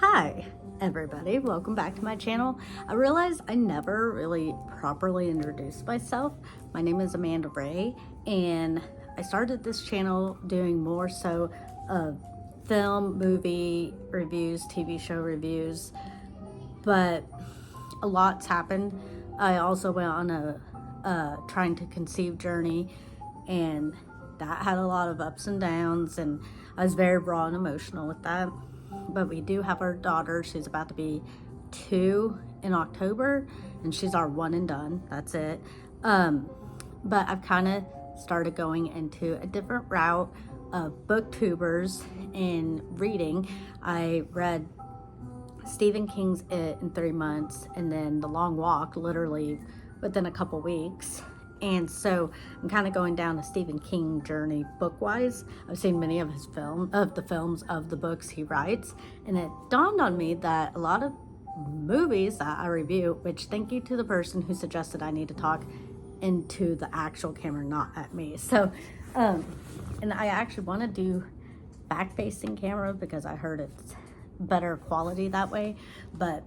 Hi everybody, welcome back to my channel. I realized I never really properly introduced myself. My name is Amanda Ray, and I started this channel doing more so of film, movie reviews, TV show reviews, but a lot's happened. I also went on a trying to conceive journey, and that had a lot of ups and downs, and I was very raw and emotional with that. But we do have our daughter. She's about to be 2 in October, and she's our one and done. That's it. But I've kind of started going into a different route of booktubers and reading. I read Stephen King's It in 3 months, and then The Long Walk literally within a couple weeks. And so I'm kind of going down a Stephen King journey book-wise. I've seen many of his films of the books he writes, and it dawned on me that a lot of movies that I review, which thank you to the person who suggested I need to talk into the actual camera, not at me. So, and I actually want to do back-facing camera because I heard it's better quality that way, but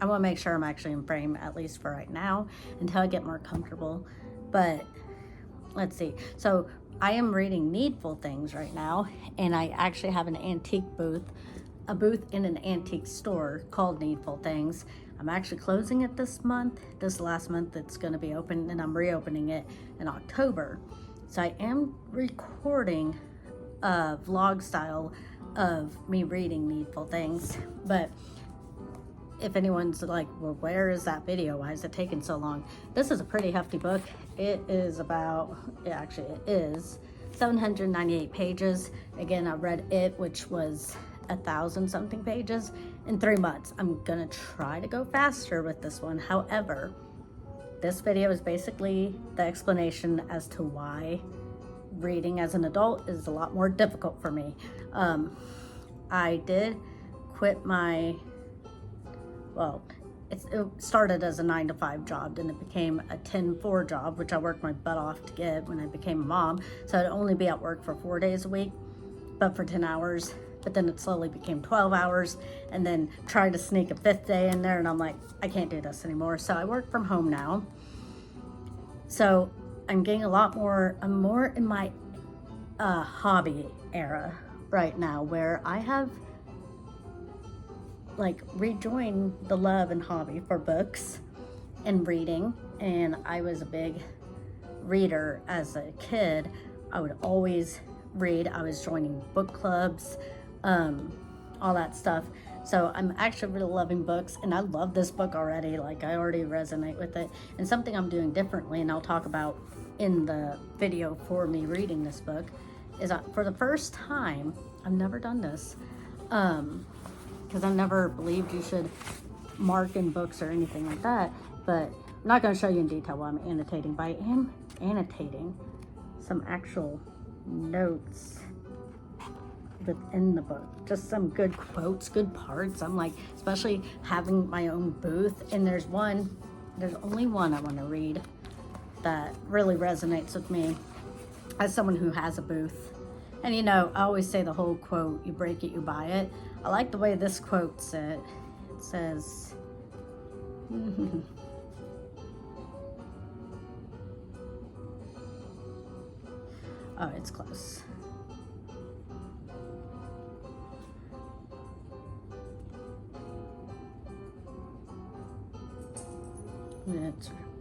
I want to make sure I'm actually in frame, at least for right now, until I get more comfortable. But let's see. So I am reading Needful Things right now, and I actually have an antique booth, a booth in an antique store called Needful Things. I'm actually closing it this month. This last month it's going to be open, and I'm reopening it in October. So I am recording a vlog style of me reading Needful Things, but if anyone's like, well, where is that video? Why is it taking so long? This is a pretty hefty book. It is about, it is 798 pages. Again, I read it, which was 1,000 something pages in 3 months. I'm gonna try to go faster with this one. However, this video is basically the explanation as to why reading as an adult is a lot more difficult for me. I did quit my, well, it started as a 9-to-5 job, and it became a 10-4 job, which I worked my butt off to get when I became a mom. So I'd only be at work for 4 days a week, but for 10 hours. But then it slowly became 12 hours, and then tried to sneak a 5th day in there, and I'm like, I can't do this anymore. So I work from home now. So I'm getting a lot more, I'm more in my hobby era right now, where I have like rejoined the love and hobby for books and reading. And I was a big reader as a kid. I would always read. I was joining book clubs, all that stuff. So I'm actually really loving books, and I love this book already. Like, I already resonate with it. And something I'm doing differently, and I'll talk about in the video for me reading this book, is for the first time, I've never done this, because I never believed you should mark in books or anything like that, but I'm not going to show you in detail while I'm annotating, but I am annotating some actual notes within the book, just some good quotes, good parts. I'm like, especially having my own booth, and there's only one I want to read that really resonates with me as someone who has a booth. And you know, I always say the whole quote, you break it, you buy it. I like the way this quote said. It says, oh, it's close.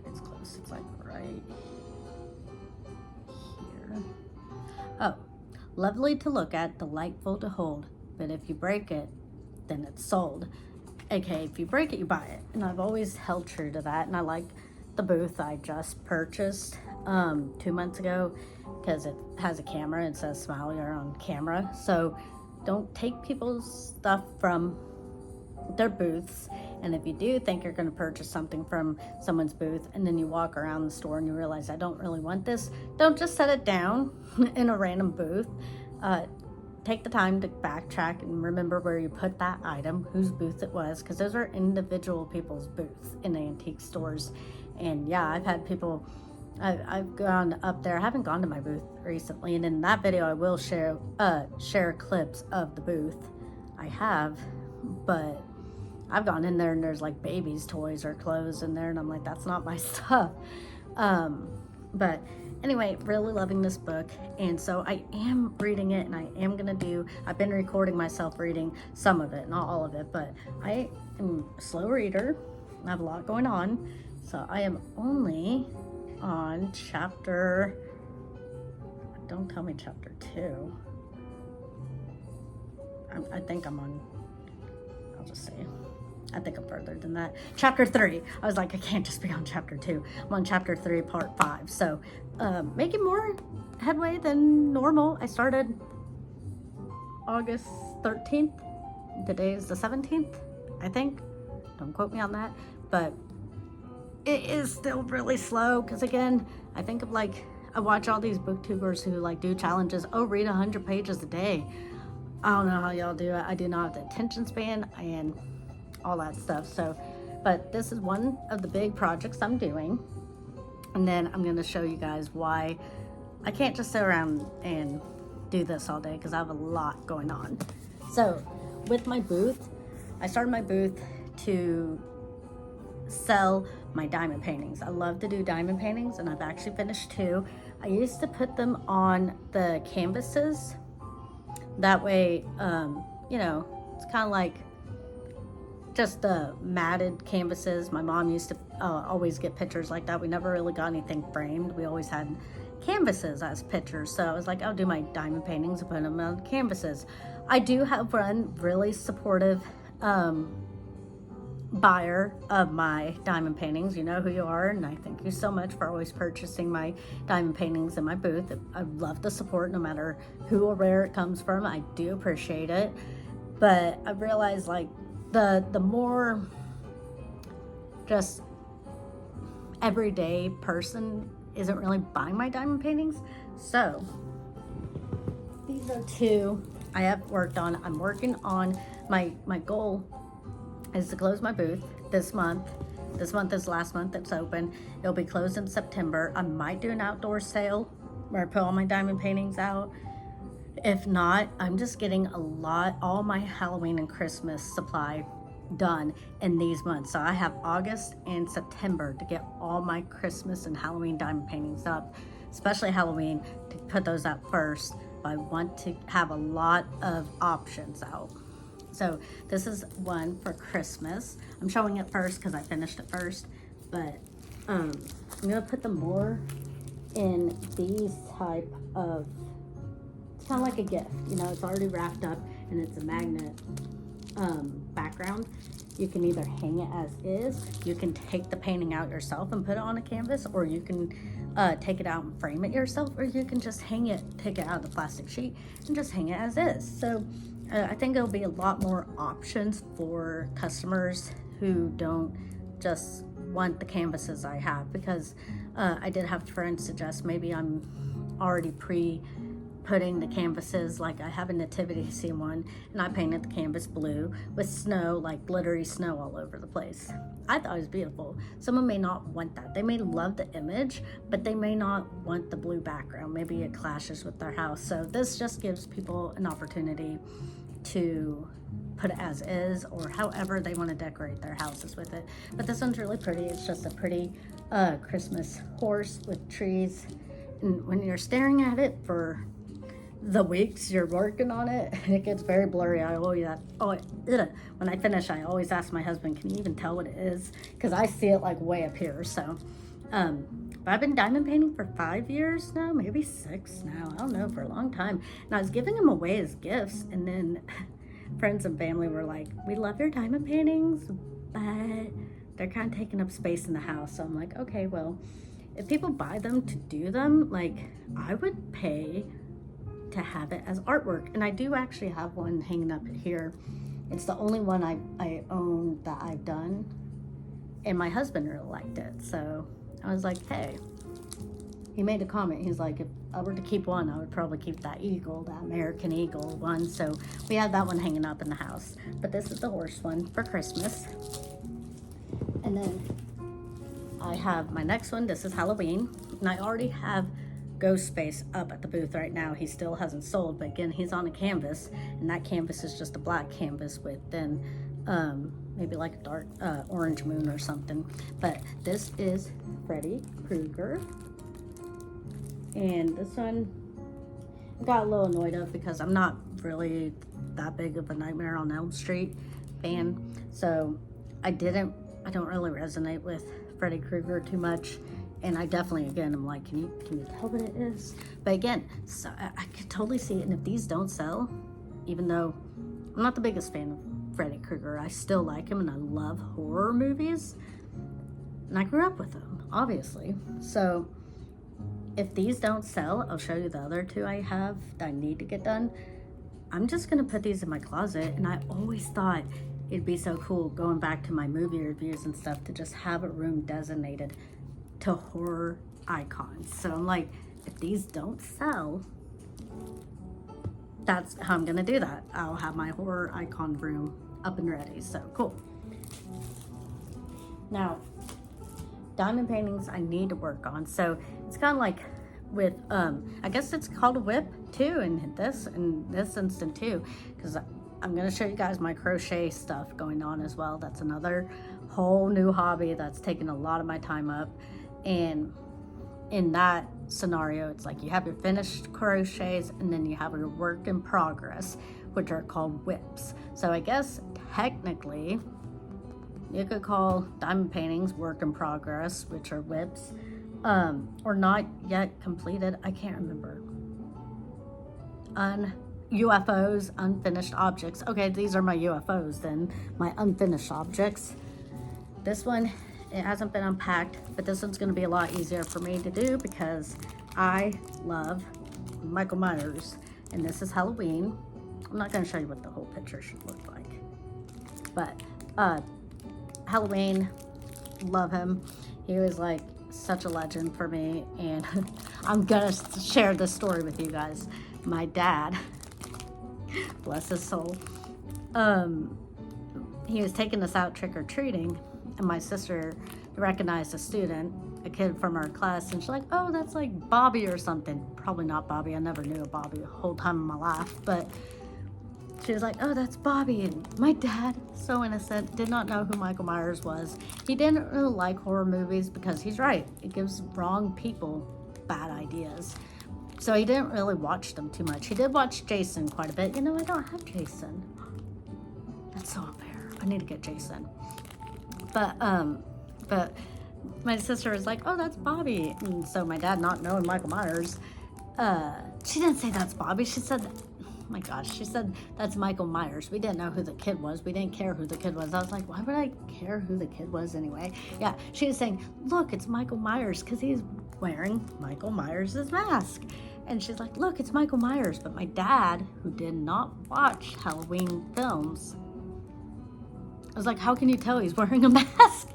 It's close. It's like right here. Oh, lovely to look at, delightful to hold, but if you break it, then it's sold. Okay, if you break it, you buy it. And I've always held true to that, and I like the booth I just purchased 2 months ago, because it has a camera. It says smile, you're on camera. So don't take people's stuff from their booths. And if you do think you're going to purchase something from someone's booth, and then you walk around the store and you realize, I don't really want this, don't just set it down in a random booth. Take the time to backtrack and remember where you put that item, whose booth it was, because those are individual people's booths in antique stores. And yeah, I've had people, I've gone up there. I haven't gone to my booth recently, and in that video I will share clips of the booth I have, but I've gone in there and there's like babies' toys or clothes in there, and I'm like, that's not my stuff. But anyway, really loving this book, and so I am reading it, and I am gonna I've been recording myself reading some of it, not all of it, but I am a slow reader. I have a lot going on, so I am only on chapter, don't tell me chapter 2. I think I'm on, I'll just say, I think I'm further than that. Chapter 3. I was like, I can't just be on chapter 2. I'm on chapter 3, part 5. So making more headway than normal. I started August 13th. Today is the 17th, I think. Don't quote me on that. But it is still really slow because, again, I think of like, I watch all these booktubers who like do challenges. Oh, read 100 pages a day. I don't know how y'all do it. I do not have the attention span and all that stuff. So, but this is one of the big projects I'm doing. And then I'm going to show you guys why I can't just sit around and do this all day because I have a lot going on. So with my booth, I started my booth to sell my diamond paintings. I love to do diamond paintings, and I've actually finished 2. I used to put them on the canvases. That way, you know, it's kind of like just the matted canvases. My mom used to always get pictures like that. We never really got anything framed. We always had canvases as pictures. So I was like, I'll do my diamond paintings and put them on canvases. I do have one really supportive buyer of my diamond paintings. You know who you are, and I thank you so much for always purchasing my diamond paintings in my booth. I love the support no matter who or where it comes from. I do appreciate it, but I realized like the more just everyday person isn't really buying my diamond paintings. So these are 2 I have worked on. I'm working on my goal is to close my booth this month. This month is the last month it's open. It'll be closed in September. I might do an outdoor sale where I put all my diamond paintings out. If not, I'm just getting all my Halloween and Christmas supply done in these months. So I have August and September to get all my Christmas and Halloween diamond paintings up, especially Halloween, to put those up first. But I want to have a lot of options out. So this is one for Christmas. I'm showing it first because I finished it first, but I'm gonna put them more in these type of, it's kind of like a gift, you know, it's already wrapped up and it's a magnet background. You can either hang it as is, you can take the painting out yourself and put it on a canvas, or you can take it out and frame it yourself, or you can just hang it, take it out of the plastic sheet and just hang it as is. So I think there'll be a lot more options for customers who don't just want the canvases I have, because I did have friends suggest maybe I'm already putting the canvases, like I have a nativity scene one and I painted the canvas blue with snow, like glittery snow all over the place. I thought it was beautiful. Someone may not want that. They may love the image, but they may not want the blue background. Maybe it clashes with their house. So this just gives people an opportunity to put it as is, or however they want to decorate their houses with it. But this one's really pretty. It's just a pretty Christmas horse with trees. And when you're staring at it for the weeks you're working on it, it gets very blurry. When I finish, I always ask my husband, can you even tell what it is? Because I see it like way up here. So but I've been diamond painting for 5 years now, maybe 6 now, I don't know, for a long time. And I was giving them away as gifts, and then friends and family were like, we love your diamond paintings, but they're kind of taking up space in the house. So I'm like, okay, well, if people buy them to do them, like, I would pay to have it as artwork. And I do actually have one hanging up here. It's the only one I own that I've done, and my husband really liked it. So I was like, hey, he made a comment. He's like, if I were to keep one, I would probably keep that eagle, that American eagle one. So we have that one hanging up in the house. But this is the horse one for Christmas. And then I have my next one. This is Halloween. And I already have ghost face up at the booth right now. He still hasn't sold, but again, he's on a canvas, and that canvas is just a black canvas with then maybe like a dark orange moon or something. But this is Freddy Krueger, and this one I got a little annoyed of because I'm not really that big of a Nightmare on Elm Street fan, so I don't really resonate with Freddy Krueger too much. And I definitely, again, I'm like, can you tell what it is? But again, so I could totally see it. And if these don't sell, even though I'm not the biggest fan of Freddy Krueger, I still like him and I love horror movies. And I grew up with them, obviously. So if these don't sell, I'll show you the other two I have that I need to get done. I'm just gonna put these in my closet. And I always thought it'd be so cool going back to my movie reviews and stuff to just have a room designated to horror icons. So I'm like, if these don't sell, that's how I'm gonna do that. I'll have my horror icon room up and ready. So cool. Now, diamond paintings I need to work on. So it's kind of like with I guess it's called a whip too in this instant too, because I'm gonna show you guys my crochet stuff going on as well. That's another whole new hobby that's taken a lot of my time up. And in that scenario, it's like you have your finished crochets and then you have your work in progress, which are called whips. So I guess technically you could call diamond paintings work in progress, which are whips, or not yet completed. I can't remember. UFOs, unfinished objects. Okay, these are my UFOs then, my unfinished objects. This one, it hasn't been unpacked, but this one's going to be a lot easier for me to do because I love Michael Myers, and this is Halloween. I'm not going to show you what the whole picture should look like, but Halloween, love him. He was like such a legend for me, and I'm going to share this story with you guys. My dad, bless his soul, he was taking us out trick-or-treating, and my sister recognized a kid from our class, and she's like, oh, that's like Bobby or something. Probably not Bobby. I never knew a Bobby the whole time of my life, but she was like, oh, that's Bobby. And my dad, so innocent, did not know who Michael Myers was. He didn't really like horror movies because he's right, it gives wrong people bad ideas. So he didn't really watch them too much. He did watch Jason quite a bit. You know, I don't have Jason. That's so unfair. I need to get Jason. But my sister was like, oh, that's Bobby. And so my dad, not knowing Michael Myers, she didn't say that's Bobby. She said, oh my gosh, she said that's Michael Myers. We didn't know who the kid was. We didn't care who the kid was. I was like, why would I care who the kid was anyway? Yeah, she was saying, look, it's Michael Myers because he's wearing Michael Myers' mask. And she's like, look, it's Michael Myers. But my dad, who did not watch Halloween films, I was like, how can you tell he's wearing a mask?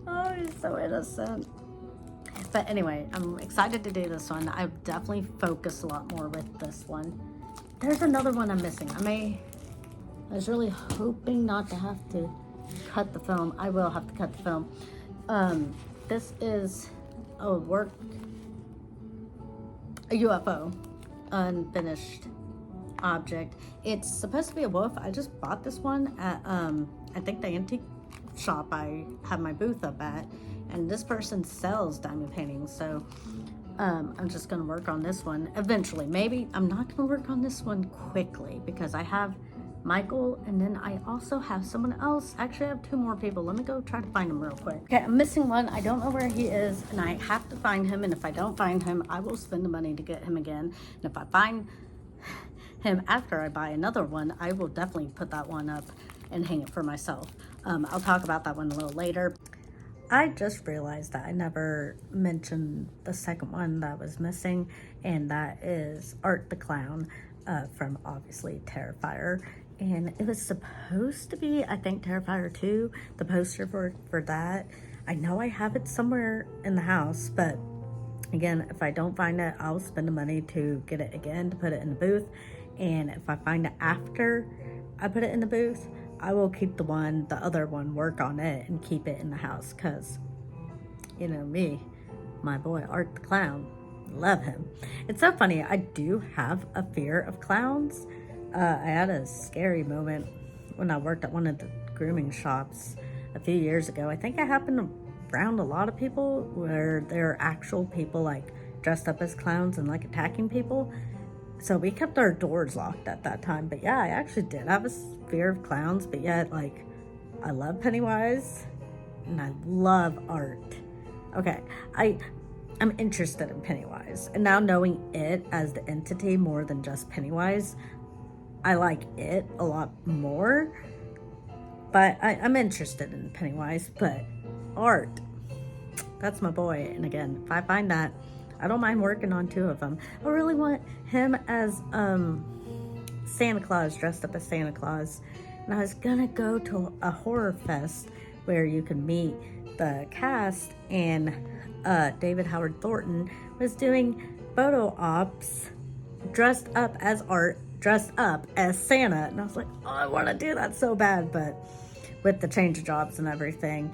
Oh, he's so innocent. But anyway, I'm excited to do this one. I've definitely focused a lot more with this one. There's another one I'm missing. I was really hoping not to have to cut the film. I will have to cut the film. This is a UFO, unfinished object. It's supposed to be a wolf. I just bought this one at I think the antique shop I have my booth up at, and this person sells diamond paintings, so I'm just gonna work on this one eventually. Maybe I'm not gonna work on this one quickly because I have Michael, and then I also have someone else. Actually, I have two more people. Let me go try to find him real quick. Okay, I'm missing one. I don't know where he is, and I have to find him, and if I don't find him, I will spend the money to get him again. And if I find him after I buy another one, I will definitely put that one up and hang it for myself. I'll talk about that one a little later. I just realized that I never mentioned the second one that was missing, and that is Art the Clown from obviously Terrifier. And it was supposed to be, I think, Terrifier 2, the poster for that. I know I have it somewhere in the house, but again, if I don't find it, I'll spend the money to get it again, to put it in the booth. And if I find it after I put it in the booth, I will keep the other one, work on it, and keep it in the house. Because, you know me, my boy Art the Clown Love him. It's so funny. I do have a fear of clowns. I had a scary moment when I worked at one of the grooming shops a few years ago. I think I happened around a lot of people where there are actual people like dressed up as clowns and like attacking people. So we kept our doors locked at that time. But yeah, I actually did have a fear of clowns, but yet like I love Pennywise and I love art. Okay, I'm interested in Pennywise, and now knowing it as the entity more than just Pennywise, I like it a lot more. But I'm interested in Pennywise, but art, that's my boy. And again, if I find that, I don't mind working on 2 of them. I really want him as Santa Claus, dressed up as Santa Claus. And I was gonna go to a horror fest where you can meet the cast, and David Howard Thornton was doing photo ops dressed up as art, dressed up as Santa. And I was like, oh, I want to do that so bad. But with the change of jobs and everything,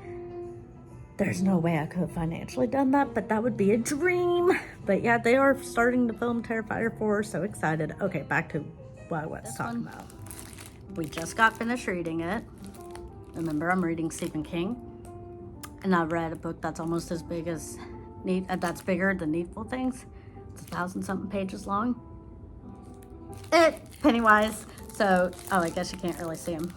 there's no way I could have financially done that, but that would be a dream. But yeah, they are starting to film Terrifier 4. So excited. Okay, back to what I was talking about. We just got finished reading it. Remember, I'm reading Stephen King. And I read a book that's almost as big as that's bigger than Needful Things. It's 1,000-something pages long. Pennywise. So, oh, I guess you can't really see him.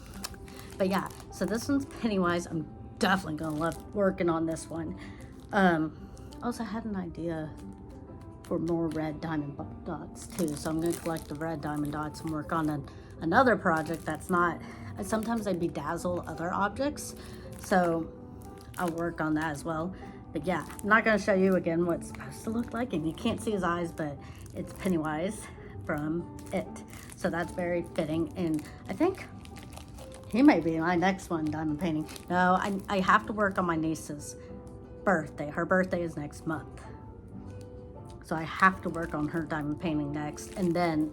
But yeah, so this one's Pennywise. I'm definitely gonna love working on this one. Also had an idea for more red diamond dots too. So I'm gonna collect the red diamond dots and work on another project that's not. Sometimes I bedazzle other objects, so I'll work on that as well. But yeah, I'm not going to show you again what it's supposed to look like, and you can't see his eyes, but it's Pennywise from It. So that's very fitting, and I think he may be my next one, diamond painting. No, I have to work on my niece's birthday. Her birthday is next month. So I have to work on her diamond painting next, and then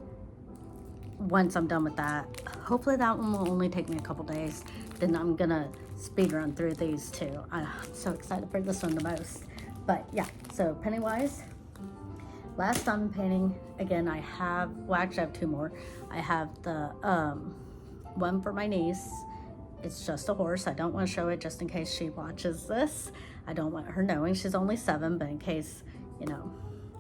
once I'm done with that, hopefully that one will only take me a couple days. Then I'm gonna speed run through these 2. I'm so excited for this one the most. But yeah, so Pennywise. Last diamond painting, again, I have, well, actually I have 2 more. I have the one for my niece. It's just a horse. I don't want to show it just in case she watches this. I don't want her knowing. She's only 7, but in case, you know,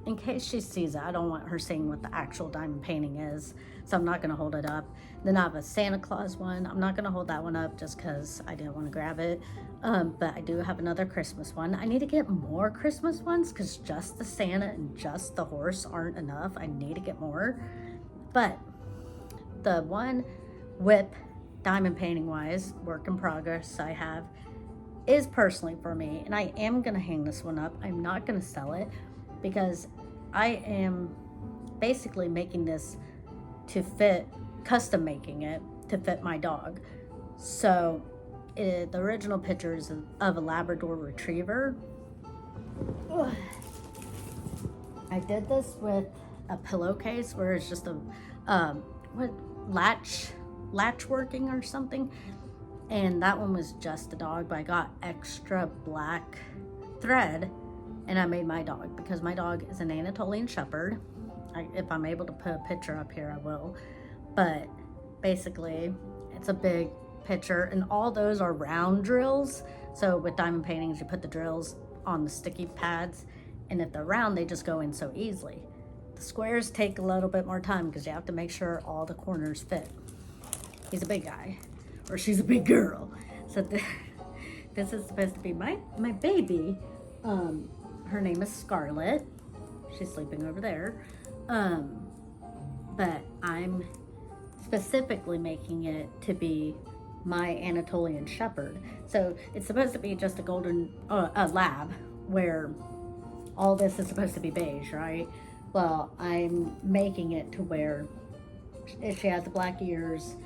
in case she sees it, I don't want her seeing what the actual diamond painting is. So I'm not going to hold it up. Then I have a Santa Claus one. I'm not going to hold that one up just because I didn't want to grab it. But I do have another Christmas one. I need to get more Christmas ones because just the Santa and just the horse aren't enough. I need to get more. But the one whip diamond painting wise, work in progress I have, is personally for me. And I am going to hang this one up. I'm not going to sell it because I am basically making this to fit, custom making it to fit my dog. So the original picture is of a Labrador Retriever. Ugh. I did this with a pillowcase where it's just a latch working or something, and that one was just a dog, but I got extra black thread and I made my dog because my dog is an Anatolian Shepherd. If I'm able to put a picture up here, I will. But basically, it's a big picture, and all those are round drills. So with diamond paintings, you put the drills on the sticky pads, and if they're round, they just go in so easily. The squares take a little bit more time because you have to make sure all the corners fit. He's a big guy, or she's a big girl. So this is supposed to be my baby. Her name is Scarlet. She's sleeping over there. But I'm specifically making it to be my Anatolian Shepherd. So it's supposed to be just a golden, a lab, where all this is supposed to be beige, right? Well, I'm making it to where she has the black ears,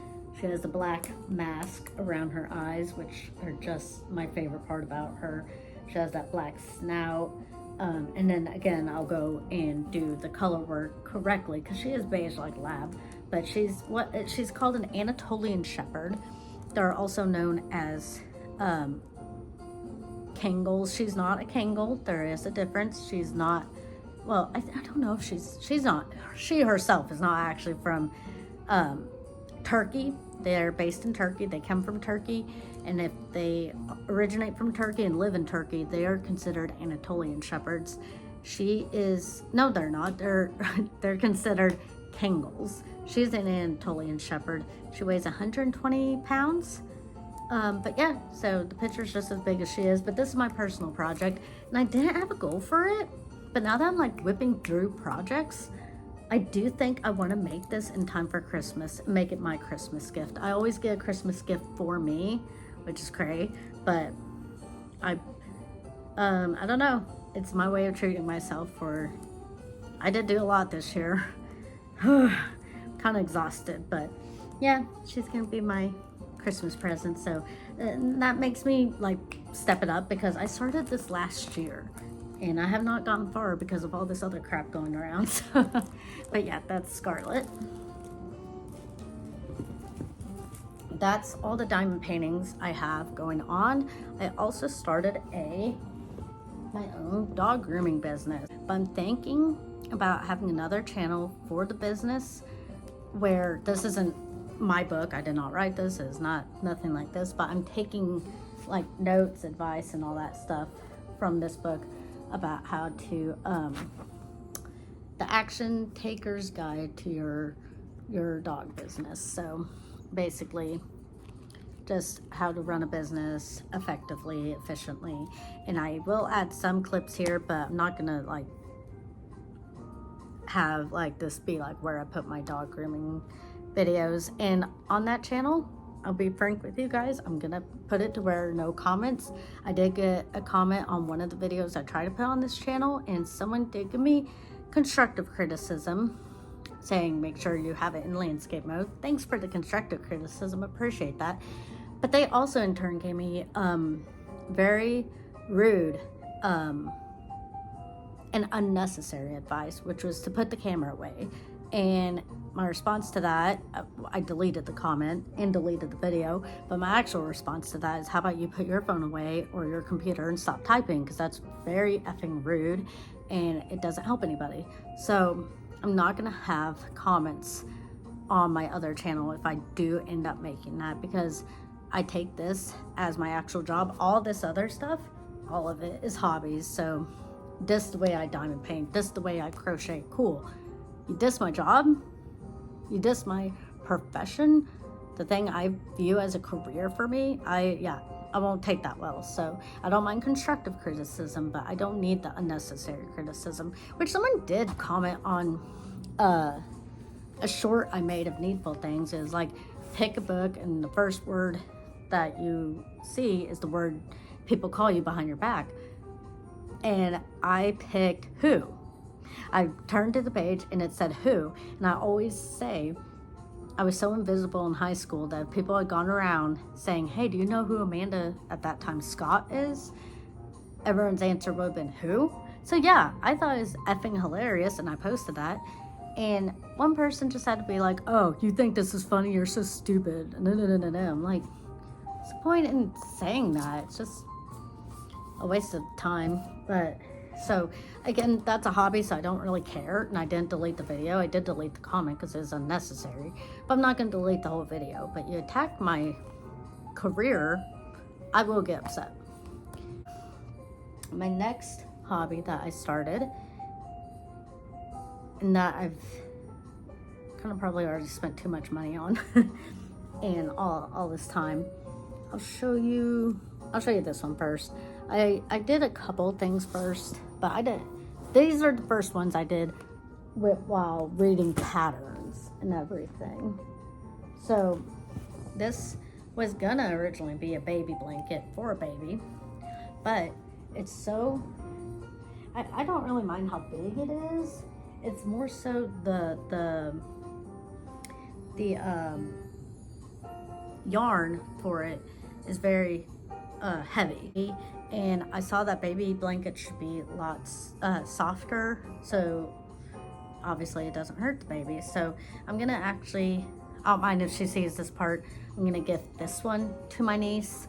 she has a black mask around her eyes, which are just my favorite part about her. She has that black snout. And then again, I'll go and do the color work correctly because she is beige like lab, but she's called an Anatolian Shepherd. They're also known as Kangles. She's not a Kangle. There is a difference. She's not well, I don't know if she's not, she herself is not actually from Turkey. They're based in Turkey. They come from Turkey. And if they originate from Turkey and live in Turkey, they are considered Anatolian Shepherds. She is, no, they're not. They're considered Kangles. She's an Anatolian Shepherd. She weighs 120 pounds. But yeah, so the picture's just as big as she is. But this is my personal project. And I didn't have a goal for it. But now that I'm like whipping through projects, I do think I want to make this in time for Christmas, make it my Christmas gift. I always get a Christmas gift for me, which is cray, but I don't know. It's my way of treating myself I did do a lot this year. Kind of exhausted, but yeah, she's going to be my Christmas present. So that makes me like step it up because I started this last year. And I have not gotten far because of all this other crap going around. So, but yeah, that's Scarlet. That's all the diamond paintings I have going on. I also started my own dog grooming business. But I'm thinking about having another channel for the business where this isn't my book. I did not write this. It's nothing like this. But I'm taking like notes, advice, and all that stuff from this book about how to the action taker's guide to your dog business. So basically just how to run a business effectively, efficiently. And I will add some clips here, but I'm not gonna like have like this be like where I put my dog grooming videos. And on that channel, I'll be frank with you guys, I'm gonna put it to where no comments. I did get a comment on one of the videos I try to put on this channel, and someone did give me constructive criticism saying make sure you have it in landscape mode. Thanks for the constructive criticism, appreciate that. But they also in turn gave me very rude and unnecessary advice, which was to put the camera away. And my response to that, I deleted the comment and deleted the video, but my actual response to that is, how about you put your phone away or your computer and stop typing, because that's very effing rude and it doesn't help anybody. So I'm not gonna have comments on my other channel if I do end up making that, because I take this as my actual job. All this other stuff, all of it is hobbies. So this is the way I diamond paint, this is the way I crochet, cool. You diss my job, you diss my profession, the thing I view as a career for me, I won't take that well. So I don't mind constructive criticism, but I don't need the unnecessary criticism, which someone did comment on a short I made of Needful Things. Is like, pick a book and the first word that you see is the word people call you behind your back. And I picked who. I turned to the page and it said who, and I always say I was so invisible in high school that people had gone around saying, hey, do you know who Amanda, at that time Scott, is? Everyone's answer would have been who? So yeah, I thought it was effing hilarious, and I posted that, and one person just had to be like, oh, you think this is funny, you're so stupid. I'm like, what's the point in saying that? It's just a waste of time. But so again, that's a hobby, so I don't really care, and I didn't delete the video. I did delete the comment because it was unnecessary, but I'm not going to delete the whole video. But you attack my career, I will get upset. My next hobby that I started, and that I've kind of probably already spent too much money on and all this time, I'll show you this one first. I did a couple things first, but these are the first ones I did while reading patterns and everything. So this was gonna originally be a baby blanket for a baby, but it's so, I don't really mind how big it is. It's more so the yarn for it is very heavy, and I saw that baby blanket should be lots softer, so obviously it doesn't hurt the baby. So I'm gonna actually, I don't mind if she sees this part, I'm gonna gift this one to my niece.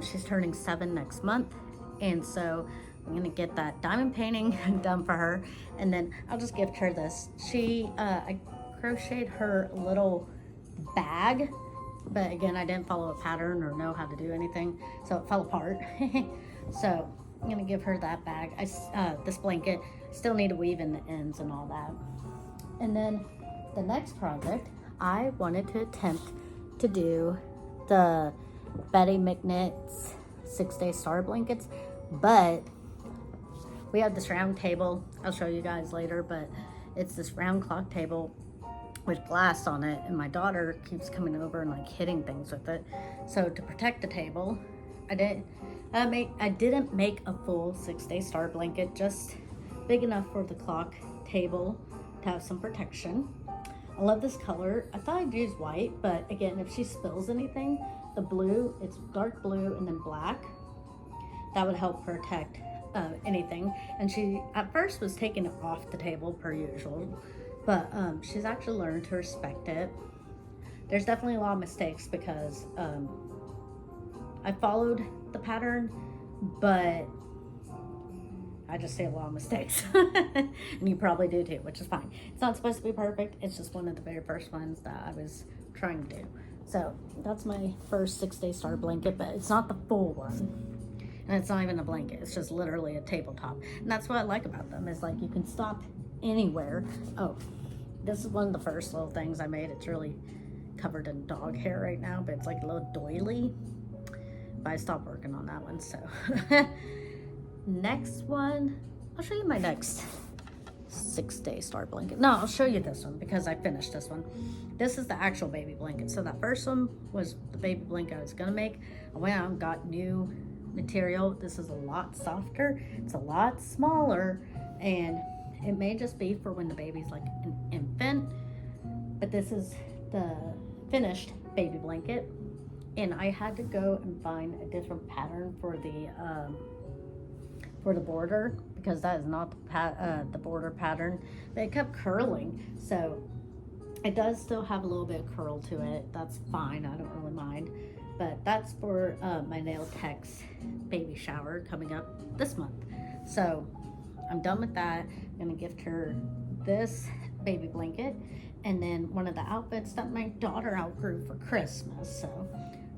She's turning 7 next month, and so I'm gonna get that diamond painting done for her, and then I'll just gift her this. I crocheted her little bag, but again, I didn't follow a pattern or know how to do anything, so it fell apart. So I'm gonna give her that bag. This blanket, still need to weave in the ends and all that. And then the next project, I wanted to attempt to do the Betty McKnit's 6-Day Star Blankets, but we have this round table. I'll show you guys later, but it's this round clock table with glass on it, and my daughter keeps coming over and like hitting things with it. So to protect the table, I didn't make a full 6-Day Star blanket, just big enough for the clock table to have some protection. I love this color. I thought I'd use white, but again, if she spills anything, the blue, it's dark blue and then black. That would help protect anything. And she at first was taking it off the table per usual, but she's actually learned to respect it. There's definitely a lot of mistakes because I followed the pattern, but I just say a lot of mistakes. And you probably do too, which is fine. It's not supposed to be perfect. It's just one of the very first ones that I was trying to do. So that's my first 6-Day Star blanket, but it's not the full one. And it's not even a blanket. It's just literally a tabletop. And that's what I like about them, is like you can stop anywhere. Oh, this is one of the first little things I made. It's really covered in dog hair right now, but it's like a little doily. But I stopped working on that one, so. Next one, I'll show you my next 6-Day Star blanket. No, I'll show you this one because I finished this one. This is the actual baby blanket. So that first one was the baby blanket I was gonna make. I went out and got new material. This is a lot softer. It's a lot smaller, and it may just be for when the baby's like an infant, but this is the finished baby blanket, and I had to go and find a different pattern for the border, because that is not the border pattern, but it kept curling. So it does still have a little bit of curl to it. That's fine, I don't really mind. But that's for my nail tech's baby shower coming up this month. So I'm done with that. I'm gonna gift her this baby blanket, and then one of the outfits that my daughter outgrew for Christmas. So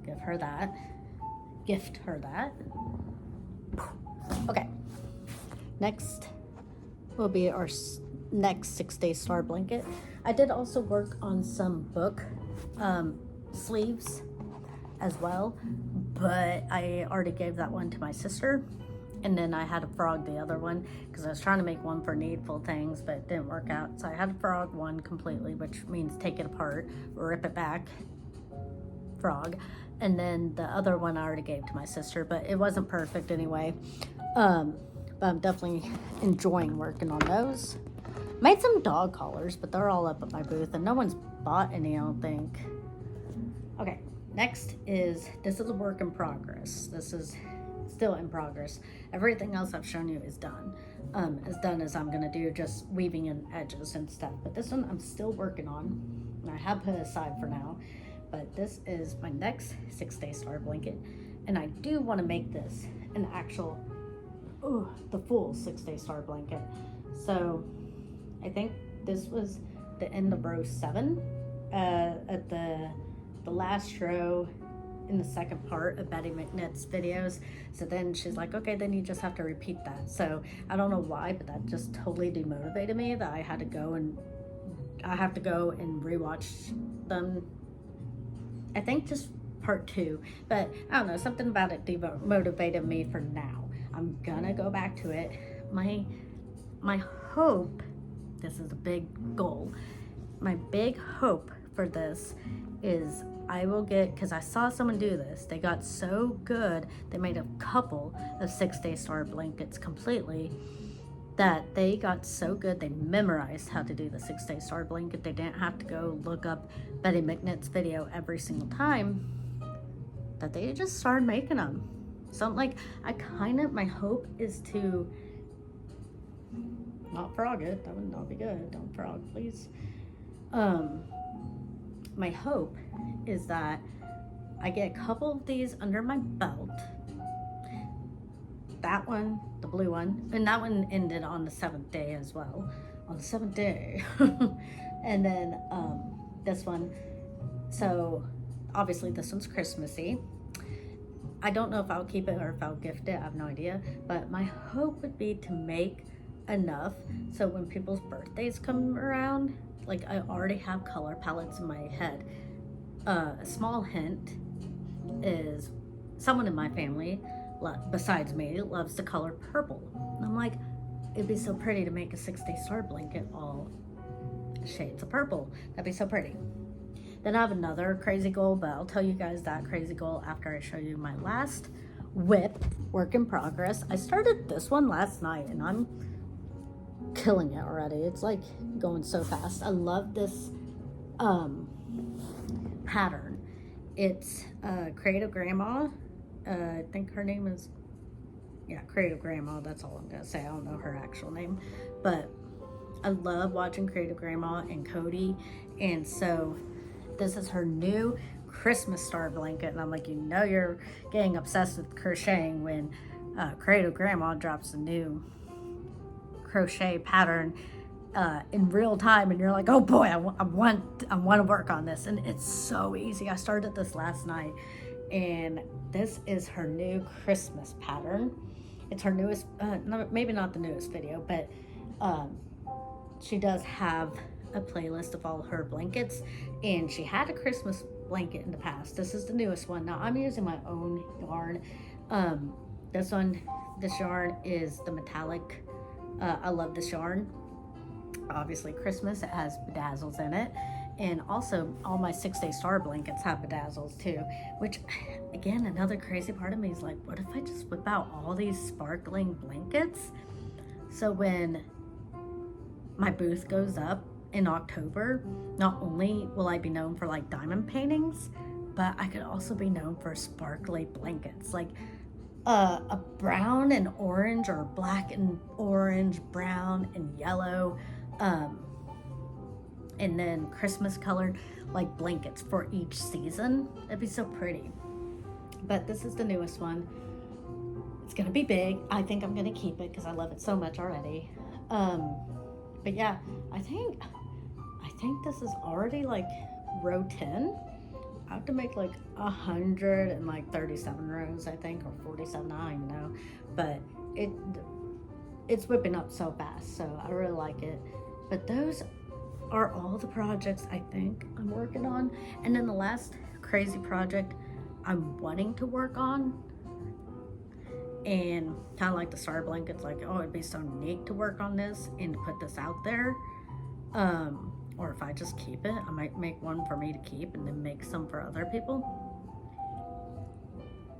gift her that. Okay, next will be our next 6-Day Star blanket. I did also work on some book sleeves as well, but I already gave that one to my sister, and then I had to frog the other one because I was trying to make one for needful things, but it didn't work out. So I had to frog one completely, which means take it apart, rip it back, frog, and then the other one I already gave to my sister, but it wasn't perfect anyway. But I'm definitely enjoying working on those. Made some dog collars, but they're all up at my booth, and no one's bought any, I don't think. Okay, next this is a work in progress. This is still in progress. Everything else I've shown you is done. As done as I'm gonna do, just weaving in edges and stuff. But this one I'm still working on, and I have put it aside for now. But this is my next 6-Day Star blanket, and I do want to make this an actual, the full 6-Day Star blanket. So I think this was the end of row 7 at the last row in the second part of Betty McKnit's videos. So then she's like, okay, then you just have to repeat that. So I don't know why, but that just totally demotivated me that I have to go and rewatch them. I think just part 2, but I don't know, something about it motivated me for now. I'm gonna go back to it. My hope, this is a big goal, my big hope for this is I will get, because I saw someone do this, they got so good, they made a couple of 6-Day Star blankets completely, that they got so good they memorized how to do the 6-Day Star blanket. They didn't have to go look up Betty McKnit's video every single time, that they just started making them. So I'm like, my hope is to not frog it. That would not be good. Don't frog, please. My hope is that I get a couple of these under my belt, that one, the blue one, and that one ended on the 7th day as well. On the 7th day. And then this one. So obviously this one's Christmassy. I don't know if I'll keep it or if I'll gift it. I have no idea. But my hope would be to make enough so when people's birthdays come around, like I already have color palettes in my head. A small hint is someone in my family, besides me, loves the color purple. And I'm like, it'd be so pretty to make a 6-day star blanket all shades of purple. That'd be so pretty. Then I have another crazy goal, but I'll tell you guys that crazy goal after I show you my last WIP, work in progress. I started this one last night and I'm killing it already. It's like going so fast. I love this pattern. It's Creative Grandma. I think her name is, yeah, Creative Grandma. That's all I'm gonna say. I don't know her actual name, but I love watching Creative Grandma and Cody. And so this is her new Christmas star blanket. And I'm like, you know, you're getting obsessed with crocheting when Creative Grandma drops a new crochet pattern in real time, and you're like, oh boy, I want to work on this. And it's so easy. I started this last night, and this is her new Christmas pattern. It's her newest, maybe not the newest video, but she does have a playlist of all her blankets, and she had a Christmas blanket in the past. This is the newest one. Now I'm using my own yarn. This yarn is the metallic. I love this yarn. Obviously Christmas, it has bedazzles in it, and also all my 6-day star blankets have bedazzles too, which again, another crazy part of me is like, what if I just whip out all these sparkling blankets? So when my booth goes up in October, not only will I be known for like diamond paintings, but I could also be known for sparkly blankets, like a brown and orange, or black and orange, brown and yellow, and then Christmas colored like blankets for each season. That'd be so pretty. But this is the newest one. It's gonna be big. I think I'm gonna keep it because I love it so much already. But yeah, I think this is already like row 10. I have to make like 137 rows, I think, or 47, I don't even know. But it's whipping up so fast, so I really like it. But those are all the projects I think I'm working on. And then the last crazy project I'm wanting to work on, and kind of like the star blankets, like, oh, it'd be so neat to work on this and to put this out there. Or if I just keep it, I might make one for me to keep and then make some for other people.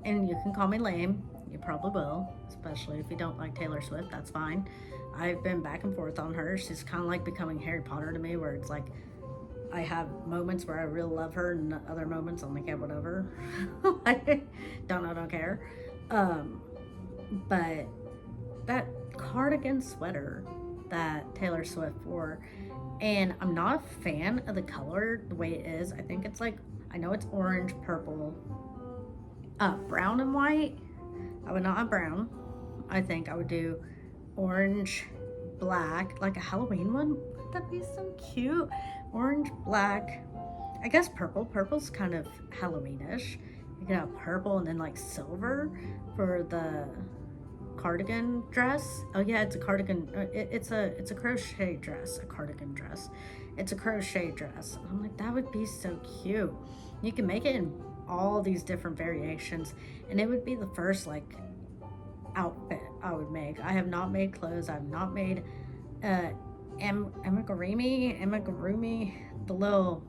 And you can call me lame. You probably will, especially if you don't like Taylor Swift. That's fine. I've been back and forth on her. She's kind of like becoming Harry Potter to me, where it's like I have moments where I really love her, and other moments I'm like, yeah, whatever. I don't care. But that cardigan sweater that Taylor Swift wore, and I'm not a fan of the color the way it is. I think it's like, I know it's orange, purple, brown and white. I would not have brown. I think I would do orange, black, like a Halloween one. Wouldn't that be so cute? Orange, black, I guess purple. Purple's kind of Halloweenish. You can have purple and then like silver for the cardigan dress. Oh yeah, it's a cardigan. It's a crochet dress, a cardigan dress. It's a crochet dress. I'm like, that would be so cute. You can make it in all these different variations, and it would be the first like outfit I would make. I have not made clothes. I've not made amigurumi, the little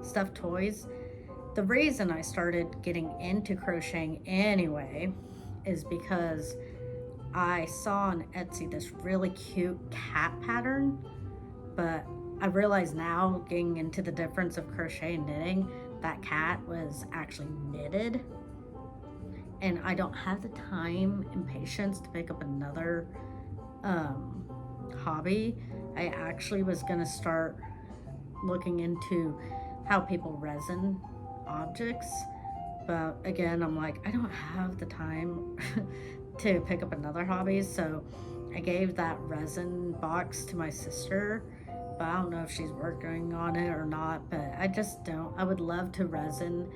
stuffed toys. The reason I started getting into crocheting anyway is because I saw on Etsy this really cute cat pattern, but I realize now, getting into the difference of crochet and knitting, that cat was actually knitted, and I don't have the time and patience to pick up another hobby. I actually was gonna start looking into how people resin objects, but again, I'm like, I don't have the time. to pick up another hobby, so I gave that resin box to my sister, but I don't know if she's working on it or not. But I would love to resin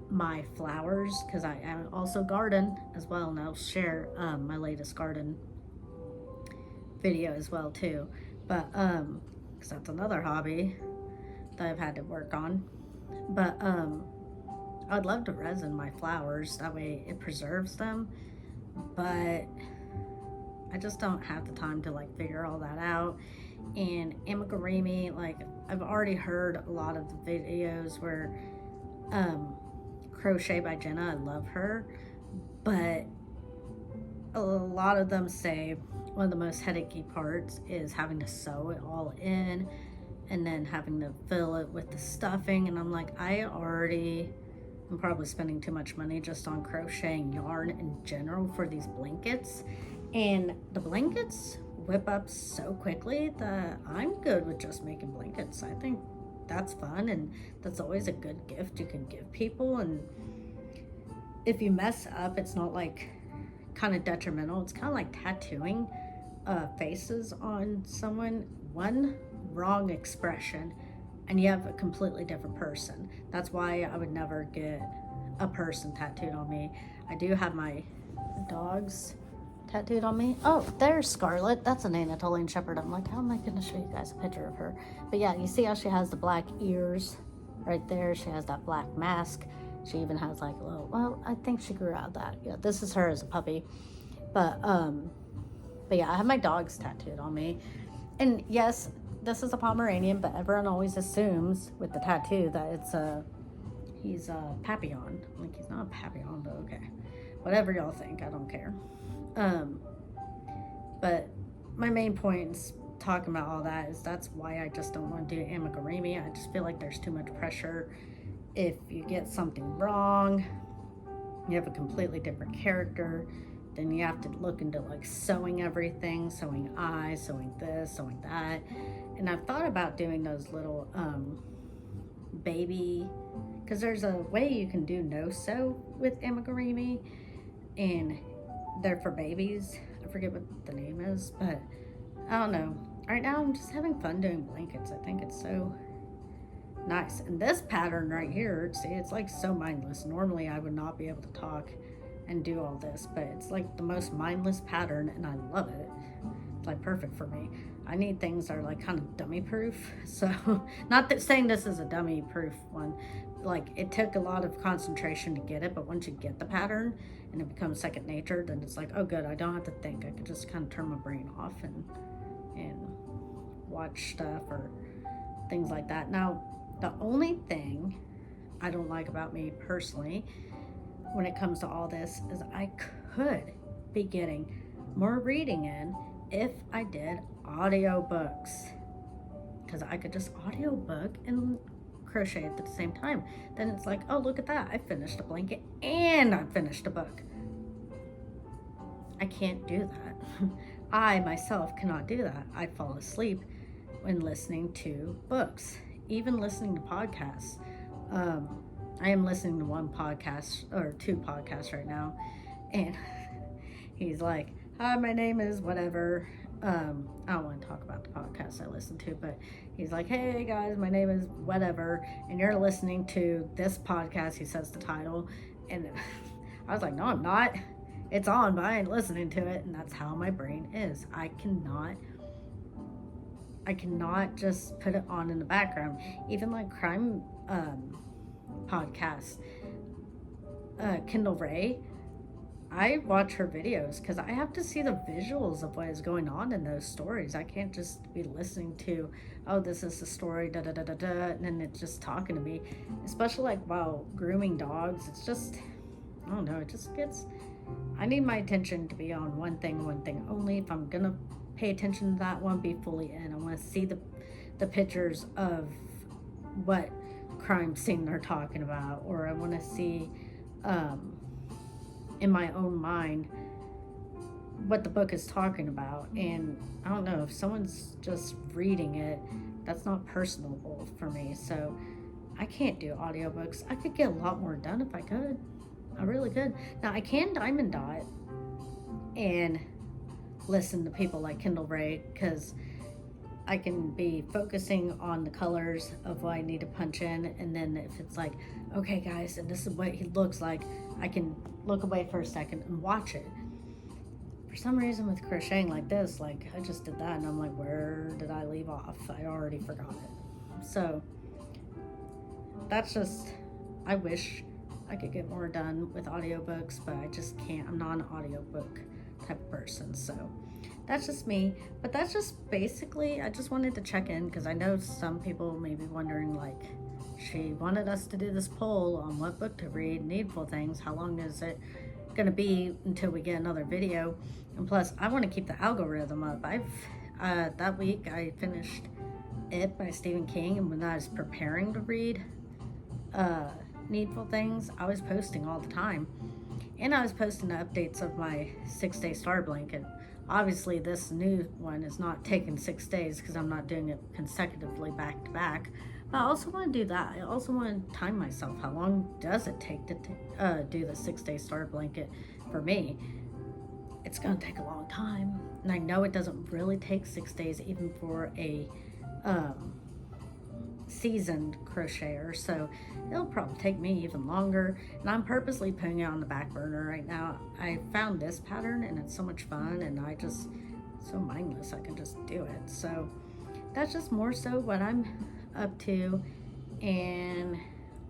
my flowers, because I also garden as well, and I'll share my latest garden video as well too. But because that's another hobby that I've had to work on. But I'd love to resin my flowers, that way it preserves them, but I just don't have the time to like figure all that out. And amigurumi, like I've already heard a lot of the videos where Crochet by Jenna, I love her, but a lot of them say one of the most headachy parts is having to sew it all in and then having to fill it with the stuffing. And I'm like, I'm probably spending too much money just on crocheting yarn in general for these blankets. And the blankets whip up so quickly that I'm good with just making blankets. I think that's fun, and that's always a good gift you can give people. And if you mess up, it's not like kind of detrimental. It's kind of like tattooing faces on someone. One wrong expression and you have a completely different person. That's why I would never get a person tattooed on me. I do have my dogs tattooed on me. Oh, there's Scarlet. That's an Anatolian Shepherd. I'm like, how am I going to show you guys a picture of her? But yeah, you see how she has the black ears right there? She has that black mask. She even has like a little, well, I think she grew out of that. Yeah, this is her as a puppy. But yeah, I have my dogs tattooed on me. And yes, this is a Pomeranian, but everyone always assumes with the tattoo that he's a Papillon. Like, he's not a Papillon, but okay. Whatever y'all think, I don't care. But my main point is talking about all that is that's why I just don't want to do amigurumi. I just feel like there's too much pressure. If you get something wrong, you have a completely different character, then you have to look into like sewing everything, sewing eyes, sewing this, sewing that. And I've thought about doing those little baby, because there's a way you can do no sew with amigurumi, and they're for babies. I forget what the name is, but I don't know. Right now I'm just having fun doing blankets. I think it's so nice. And this pattern right here, see, it's like so mindless. Normally I would not be able to talk and do all this, but it's like the most mindless pattern and I love it. It's like perfect for me. I need things that are like kind of dummy proof. So not that saying this is a dummy proof one, like it took a lot of concentration to get it, but once you get the pattern and it becomes second nature, then it's like, oh good, I don't have to think. I can just kind of turn my brain off and watch stuff or things like that. Now, the only thing I don't like about me personally when it comes to all this is I could be getting more reading in if I did audiobooks, because I could just audiobook and crochet at the same time. Then it's like, oh, look at that, I finished a blanket and I finished a book. I can't do that. I myself cannot do that. I fall asleep when listening to books, even listening to podcasts. I am listening to one podcast or two podcasts right now, and he's like, hi, my name is whatever. I don't want to talk about the podcast I listen to, but he's like, hey guys, my name is whatever, and you're listening to this podcast. He says the title, and I was like, no, I'm not. It's on, but I ain't listening to it. And that's how my brain is. I cannot just put it on in the background. Even like crime podcasts, Kendall Ray, I watch her videos because I have to see the visuals of what is going on in those stories. I can't just be listening to, oh, this is the story, da da da da da, and then it's just talking to me. Especially like while grooming dogs, it's just, I don't know, it just gets, I need my attention to be on one thing only. If I'm gonna pay attention to that one, be fully in. I want to see the pictures of what crime scene they're talking about, or I want to see in my own mind what the book is talking about. And I don't know, if someone's just reading it, that's not personable for me. So I can't do audiobooks. I could get a lot more done if I could. I really could. Now I can diamond dot, and listen to people like Kendall Ray, because I can be focusing on the colors of what I need to punch in, and then if it's like, okay guys, and this is what he looks like, I can look away for a second and watch it. For some reason with crocheting like this, like I just did that and I'm like, where did I leave off? I already forgot it. So that's just, I wish I could get more done with audiobooks, but I just can't. I'm not an audiobook type of person, so that's just me. But that's just basically, I just wanted to check in because I know some people may be wondering, like, she wanted us to do this poll on what book to read, Needful Things. How long is it gonna be until we get another video? And plus, I want to keep the algorithm up. That week I finished It by Stephen King, and when I was preparing to read Needful Things, I was posting all the time, and I was posting the updates of my 6-day star blanket. Obviously this new one is not taking 6 days because I'm not doing it consecutively back to back, but I also want to do that. I also want to time myself. How long does it take to do the 6-day star blanket? For me, it's going to take a long time, and I know it doesn't really take 6 days even for a seasoned crocheter, so it'll probably take me even longer, and I'm purposely putting it on the back burner right now. I found this pattern and it's so much fun, and I just, so mindless, I can just do it. So that's just more so what I'm up to. And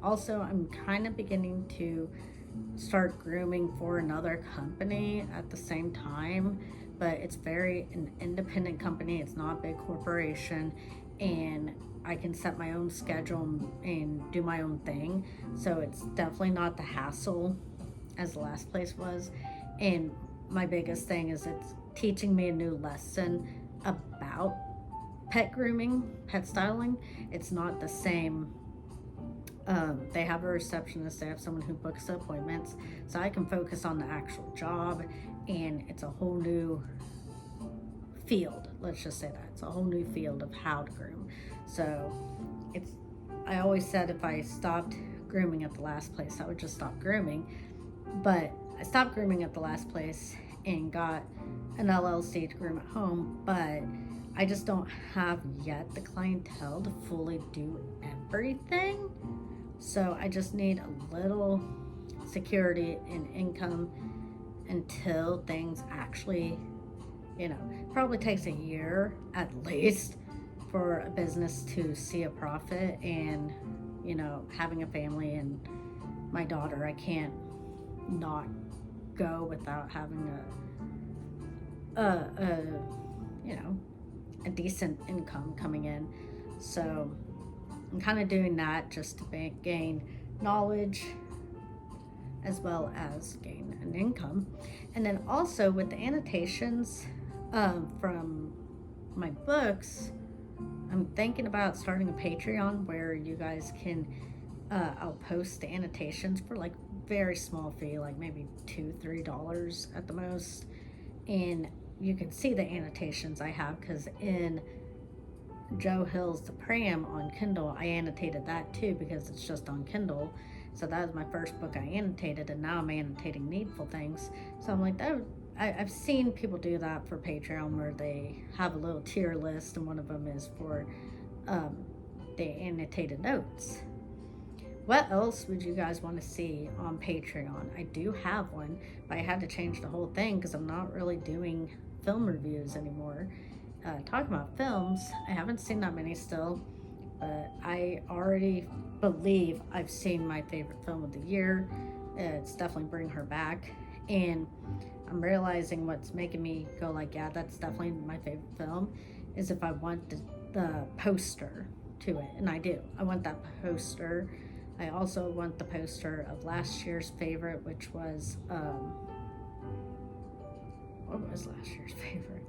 also I'm kind of beginning to start grooming for another company at the same time, but it's very an independent company. It's not a big corporation, and I can set my own schedule and do my own thing. So it's definitely not the hassle as the last place was. And my biggest thing is it's teaching me a new lesson about pet grooming, pet styling. It's not the same. They have a receptionist, they have someone who books the appointments, so I can focus on the actual job, and it's a whole new field. Let's just say that it's a whole new field of how to groom. So it's, I always said if I stopped grooming at the last place, I would just stop grooming. But I stopped grooming at the last place and got an LLC to groom at home, but I just don't have yet the clientele to fully do everything. So I just need a little security and income until things actually, probably takes a year at least for a business to see a profit. And having a family and my daughter, I can't not go without having a decent income coming in. So I'm kind of doing that just to gain knowledge as well as gain an income. And then also with the annotations from my books, I'm thinking about starting a Patreon where you guys can, I'll post the annotations for like very small fee, like maybe $2-3 at the most. And you can see the annotations I have, because in Joe Hill's The Pram on Kindle, I annotated that too because it's just on Kindle. So that was my first book I annotated, and now I'm annotating Needful Things. So I'm like, that, I've seen people do that for Patreon where they have a little tier list, and one of them is for the annotated notes. What else would you guys want to see on Patreon? I do have one, but I had to change the whole thing because I'm not really doing film reviews anymore. Talking about films, I haven't seen that many still, but I already believe I've seen my favorite film of the year. It's definitely Bring Her Back, and I'm realizing what's making me go like, yeah, that's definitely my favorite film, is if I want the poster to it, and I do. I want that poster. I also want the poster of last year's favorite, which was, what was last year's favorite?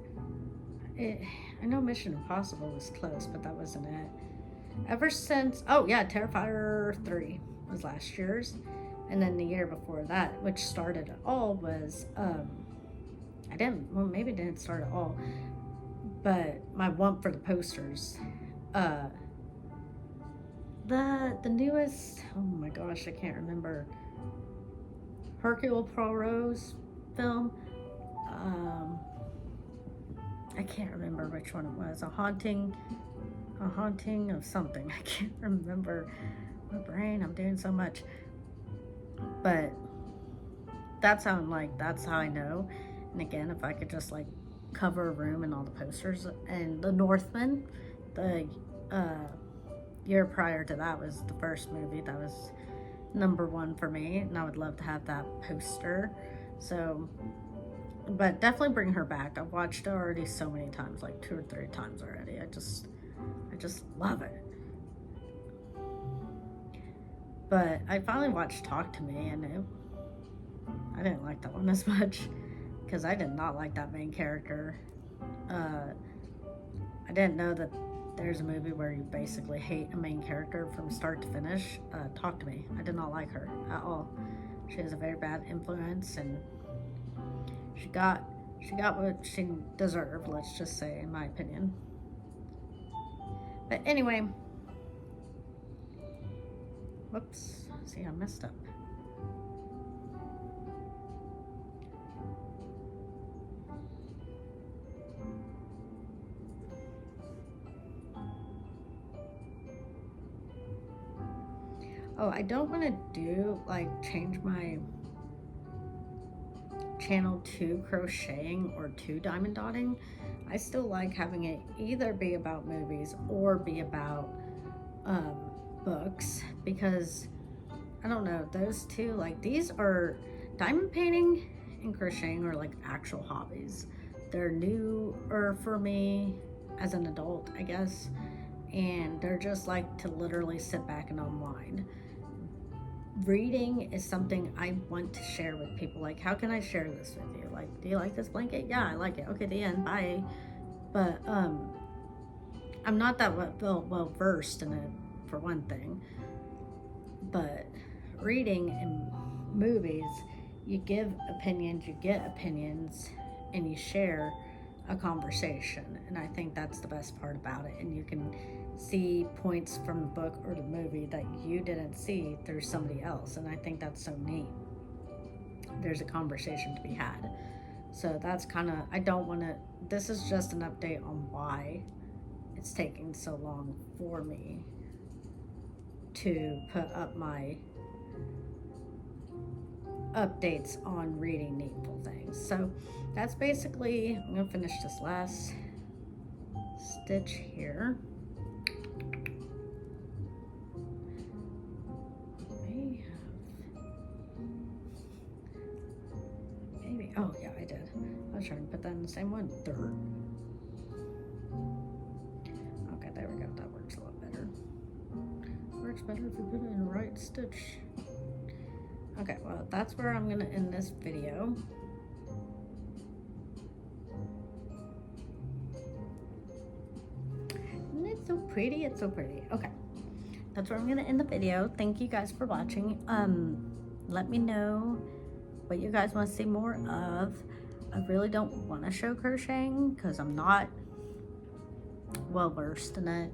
I know Mission Impossible was close, but that wasn't it. Ever since, Terrifier 3 was last year's. And then the year before that, which started it all, was, maybe it didn't start at all, but my want for the posters. The newest, oh my gosh, I can't remember, Hercule Poirot's film. I can't remember which one it was. A haunting of something. I can't remember. My brain, I'm doing so much. But that's how I know. And again, if I could just like cover a room and all the posters. And The Northman, the year prior to that was the first movie that was #1 for me, and I would love to have that poster. So, but definitely bring her back. I've watched it already so many times, like 2 or 3 times already. I just love it. But I finally watched Talk to Me, and I didn't like that one as much because I did not like that main character. I didn't know that there's a movie where you basically hate a main character from start to finish. Talk to Me. I did not like her at all. She has a very bad influence, and she got what she deserved, let's just say, in my opinion. But anyway, whoops, see, I messed up. Oh, I don't want to change my channel to crocheting or to diamond dotting. I still like having it either be about movies or be about books, because I don't know, those two, like, these are, diamond painting and crocheting are like actual hobbies. They're newer for me as an adult, I guess, and they're just like to literally sit back and unwind. Reading is something I want to share with people. Like, how can I share this with you? Like, do you like this blanket? Yeah, I like it. Okay, the end. Bye. But I'm not that well versed in it, for one thing. But reading and movies, you give opinions, you get opinions, and you share a conversation. And I think that's the best part about it. And you can see points from the book or the movie that you didn't see through somebody else, and I think that's so neat. There's a conversation to be had. So that's kind of, I don't want to, this is just an update on why it's taking so long for me to put up my updates on reading needful things. So that's basically, I'm going to finish this last stitch here. Oh, yeah, I did. I was trying to put that in the same one. Third. Okay, there we go. That works a lot better. Works better if you put it in the right stitch. Okay, well, that's where I'm going to end this video. And it's so pretty. It's so pretty. Okay. That's where I'm going to end the video. Thank you guys for watching. Let me know what you guys want to see more of. I really don't want to show crocheting because I'm not well versed in it.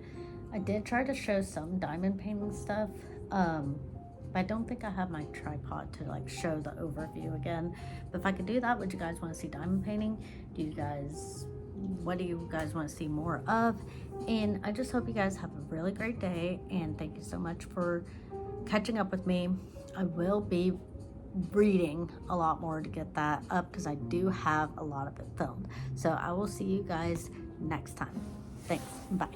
I did try to show some diamond painting stuff, but I don't think I have my tripod to like show the overview again. But if I could do that, would you guys want to see diamond painting? What do you guys want to see more of? And I just hope you guys have a really great day, and thank you so much for catching up with me. I will be reading a lot more to get that up because I do have a lot of it filmed. So I will see you guys next time. Thanks. Bye.